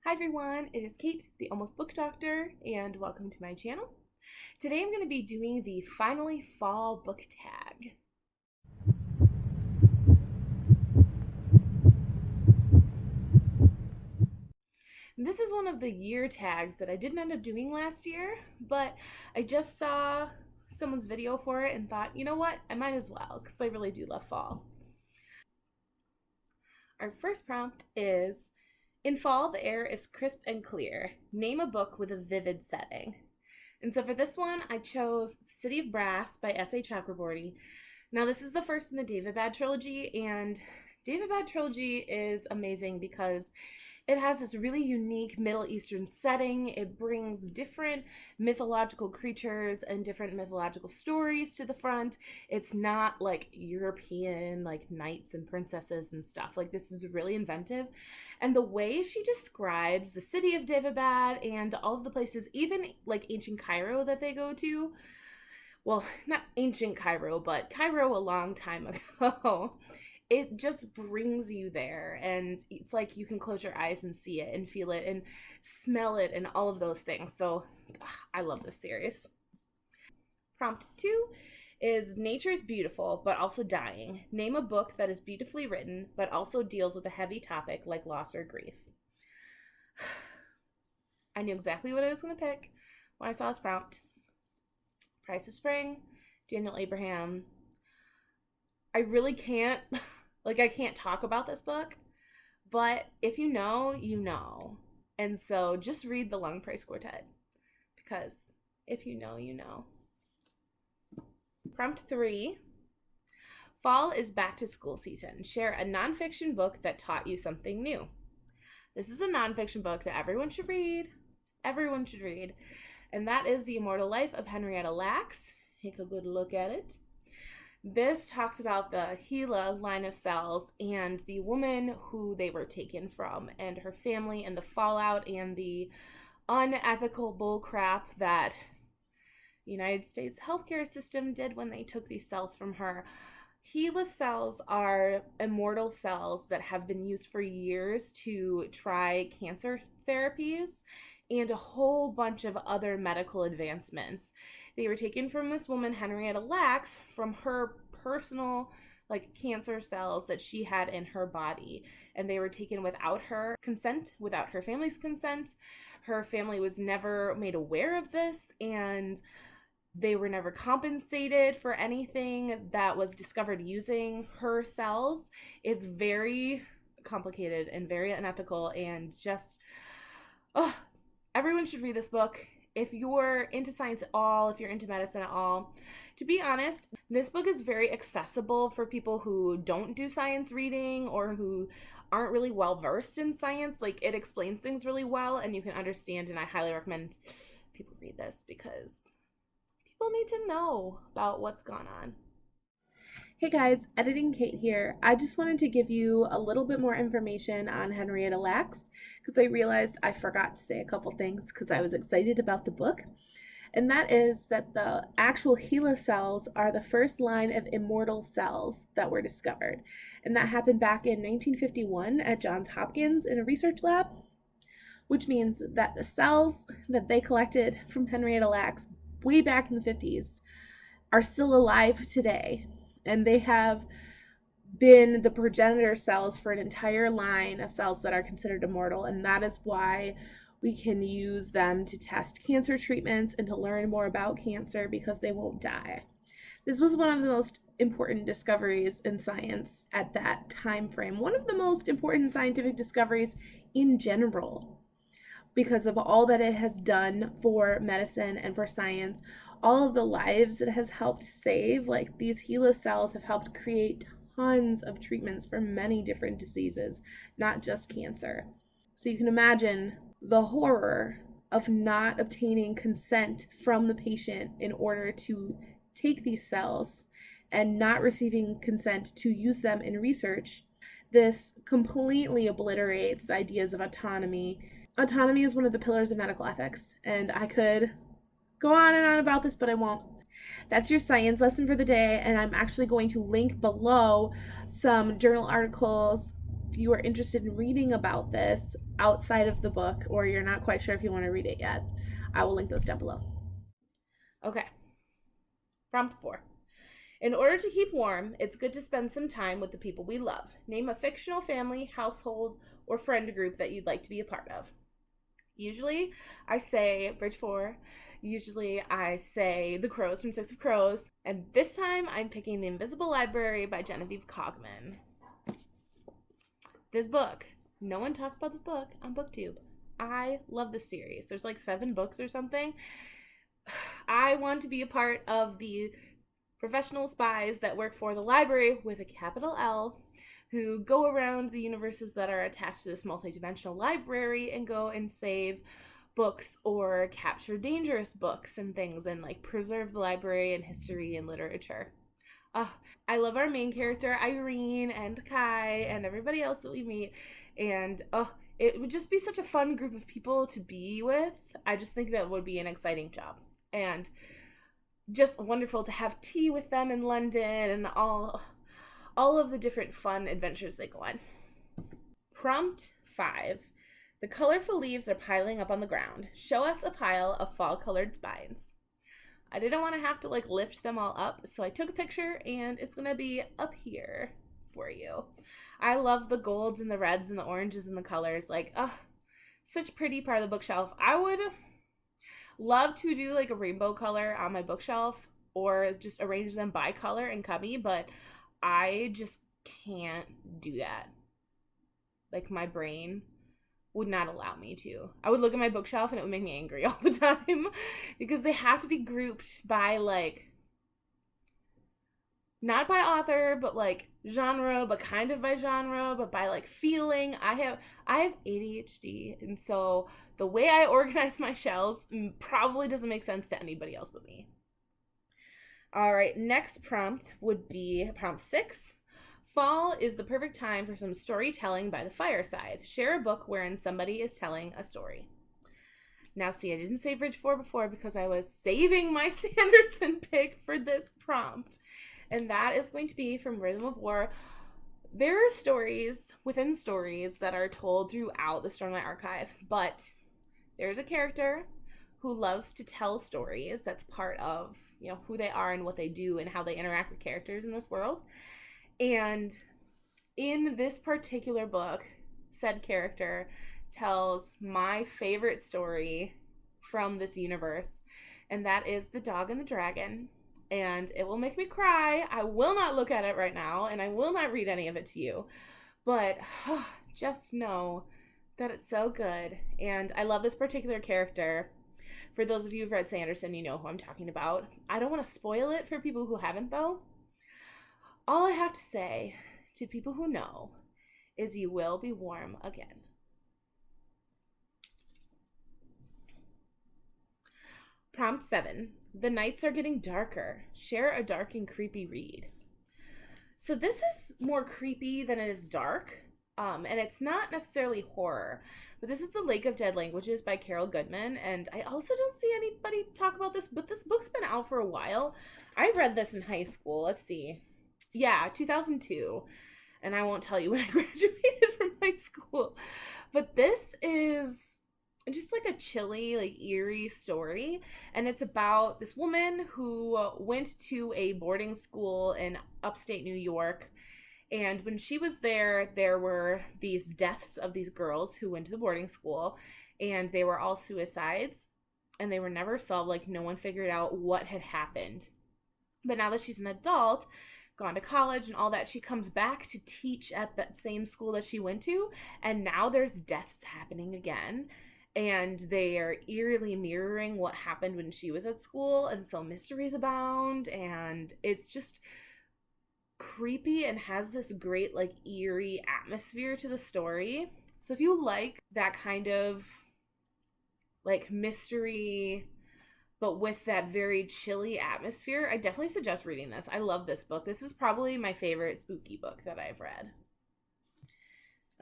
Hi everyone, it is Kate, the Almost Book Doctor, and welcome to my channel. Today I'm going to be doing the Finally Fall book tag. This is one of the year tags that I didn't end up doing last year, but I just saw someone's video for it and thought, you know what, I might as well, because I really do love fall. Our first prompt is, in fall, the air is crisp and clear. Name a book with a vivid setting. And so for this one, I chose City of Brass by S.A. Chakraborty. Now, this is the first in the David trilogy, and David trilogy is amazing because it has this really unique Middle Eastern setting. It brings different mythological creatures and different mythological stories to the front. It's not like European, like knights and princesses and stuff. Like, this is really inventive. And the way she describes the city of David and all of the places, even like ancient Cairo that they go to, well, not ancient Cairo, but Cairo a long time ago. It just brings you there, and it's like you can close your eyes and see it and feel it and smell it and all of those things. So I love this series. Prompt 2 is, nature is beautiful but also dying. Name a book that is beautifully written but also deals with a heavy topic like loss or grief. I knew exactly what I was going to pick when I saw this prompt. Price of Spring, Daniel Abraham. I really can't, I can't talk about this book, but if you know, you know. And so just read The Long Price Quartet, because if you know, you know. Prompt 3, fall is back to school season. Share a nonfiction book that taught you something new. This is a nonfiction book that everyone should read. Everyone should read. And that is The Immortal Life of Henrietta Lacks. Take a good look at it. This talks about the Gila line of cells and the woman who they were taken from and her family and the fallout and the unethical bullcrap that the United States healthcare system did when they took these cells from her. Gila cells are immortal cells that have been used for years to try cancer therapies and a whole bunch of other medical advancements. They were taken from this woman, Henrietta Lacks, from her personal cancer cells that she had in her body, and they were taken without her consent, without her family's consent. Her family was never made aware of this, and they were never compensated for anything that was discovered using her cells. Is very complicated and very unethical, and just everyone should read this book. If you're into science at all, if you're into medicine at all, to be honest, this book is very accessible for people who don't do science reading or who aren't really well versed in science. Like, it explains things really well and you can understand, and I highly recommend people read this because people need to know about what's gone on. Hey guys, Editing Kate here. I just wanted to give you a little bit more information on Henrietta Lacks because I realized I forgot to say a couple things because I was excited about the book. And that is that the actual Gila cells are the first line of immortal cells that were discovered. And that happened back in 1951 at Johns Hopkins in a research lab, which means that the cells that they collected from Henrietta Lacks way back in the 50s are still alive today. And they have been the progenitor cells for an entire line of cells that are considered immortal, and that is why we can use them to test cancer treatments and to learn more about cancer, because they won't die. This was one of the most important discoveries in science at that time frame, one of the most important scientific discoveries in general, because of all that it has done for medicine and for science, all of the lives it has helped save. Like, these Gila cells have helped create tons of treatments for many different diseases, not just cancer. So you can imagine the horror of not obtaining consent from the patient in order to take these cells and not receiving consent to use them in research. This completely obliterates the ideas of autonomy. Autonomy is one of the pillars of medical ethics, and I could go on and on about this, but I won't. That's your science lesson for the day, and I'm actually going to link below some journal articles you are interested in reading about this outside of the book, or you're not quite sure if you want to read it yet, I will link those down below. Okay, prompt 4. In order to keep warm, it's good to spend some time with the people we love. Name a fictional family, household, or friend group that you'd like to be a part of. Usually, I say Bridge 4. Usually, I say The Crows from Six of Crows. And this time, I'm picking The Invisible Library by Genevieve Cogman. This book, no one talks about this book on BookTube. I love this series. There's like 7 books or something. I want to be a part of the professional spies that work for the library with a capital L, who go around the universes that are attached to this multidimensional library and go and save books or capture dangerous books and things and like preserve the library and history and literature. I love our main character, Irene, and Kai, and everybody else that we meet. And it would just be such a fun group of people to be with. I just think that would be an exciting job. And just wonderful to have tea with them in London and all of the different fun adventures they go on. Prompt 5. The colorful leaves are piling up on the ground. Show us a pile of fall-colored spines. I didn't want to have to like lift them all up, so I took a picture and it's going to be up here for you. I love the golds and the reds and the oranges and the colors. Like, such a pretty part of the bookshelf. I would love to do like a rainbow color on my bookshelf or just arrange them by color and cubby, but I just can't do that. Like, my brain would not allow me to. I would look at my bookshelf and it would make me angry all the time because they have to be grouped by like, not by author, but like genre, but kind of by genre, but by like feeling. I have ADHD, and so the way I organize my shelves probably doesn't make sense to anybody else but me. All right, next prompt would be prompt 6. Fall is the perfect time for some storytelling by the fireside. Share a book wherein somebody is telling a story. Now, see, I didn't say Bridge 4 before because I was saving my Sanderson pick for this prompt. And that is going to be from Rhythm of War. There are stories within stories that are told throughout the Stormlight Archive, but there's a character who loves to tell stories. That's part of, who they are and what they do and how they interact with characters in this world. And in this particular book, said character tells my favorite story from this universe, and that is The Dog and the Dragon. And it will make me cry. I will not look at it right now, and I will not read any of it to you. But just know that it's so good. And I love this particular character. For those of you who've read Sanderson, you know who I'm talking about. I don't want to spoil it for people who haven't, though. All I have to say to people who know is you will be warm again. Prompt 7. The nights are getting darker. Share a dark and creepy read. So this is more creepy than it is dark, and it's not necessarily horror, but this is The Lake of Dead Languages by Carol Goodman, and I also don't see anybody talk about this, but this book's been out for a while. I read this in high school. Let's see. Yeah, 2002, and I won't tell you when I graduated from high school, but this is just like a chilly, like eerie story, and it's about this woman who went to a boarding school in upstate New York, and when she was there were these deaths of these girls who went to the boarding school, and they were all suicides, and they were never solved. Like, no one figured out what had happened. But now that she's an adult, gone to college and all that, she comes back to teach at that same school that she went to, and now there's deaths happening again, and they are eerily mirroring what happened when she was at school, and so mysteries abound, and it's just creepy and has this great like eerie atmosphere to the story. So if you like that kind of like mystery but with that very chilly atmosphere, I definitely suggest reading this. I love this book. This is probably my favorite spooky book that I've read.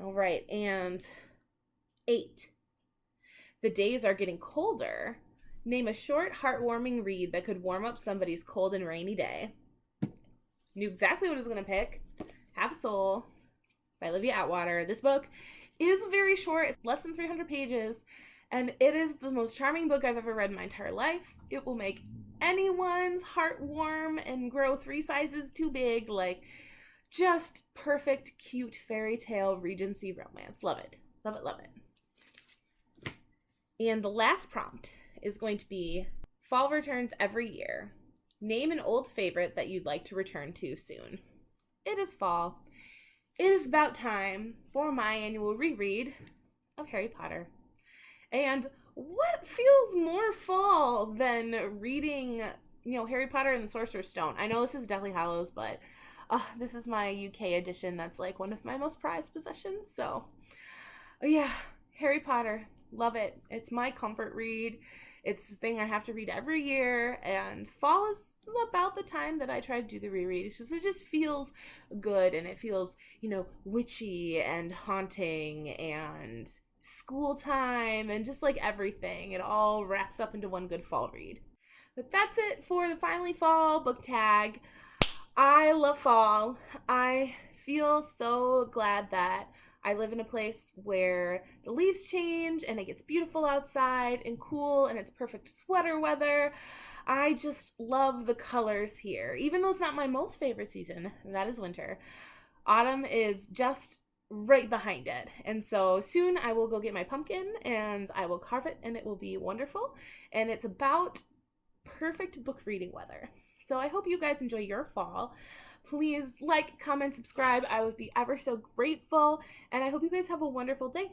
All right, and 8. The days are getting colder. Name a short, heartwarming read that could warm up somebody's cold and rainy day. Knew exactly what I was going to pick. Have a Soul. by Olivia Atwater. This book is very short. It's less than 300 pages, and it is the most charming book I've ever read in my entire life. It will make anyone's heart warm and grow 3 sizes too big. Like, just perfect, cute fairy tale Regency romance. Love it. Love it, love it. And the last prompt is going to be fall returns every year. Name an old favorite that you'd like to return to soon. It is fall. It is about time for my annual reread of Harry Potter. And what feels more fall than reading, Harry Potter and the Sorcerer's Stone? I know this is Deathly Hallows, but this is my UK edition. That's like one of my most prized possessions. So, yeah, Harry Potter. Love it. It's my comfort read. It's the thing I have to read every year, and fall is about the time that I try to do the reread. It just feels good, and it feels, witchy and haunting and school time and just like everything. It all wraps up into one good fall read. But that's it for the Finally Fall book tag. I love fall. I feel so glad that I live in a place where the leaves change and it gets beautiful outside and cool and it's perfect sweater weather. I just love the colors here. Even though it's not my most favorite season, that is winter, autumn is just right behind it. And so soon I will go get my pumpkin and I will carve it and it will be wonderful. And it's about perfect book reading weather. So I hope you guys enjoy your fall. Please like, comment, subscribe. I would be ever so grateful. And I hope you guys have a wonderful day.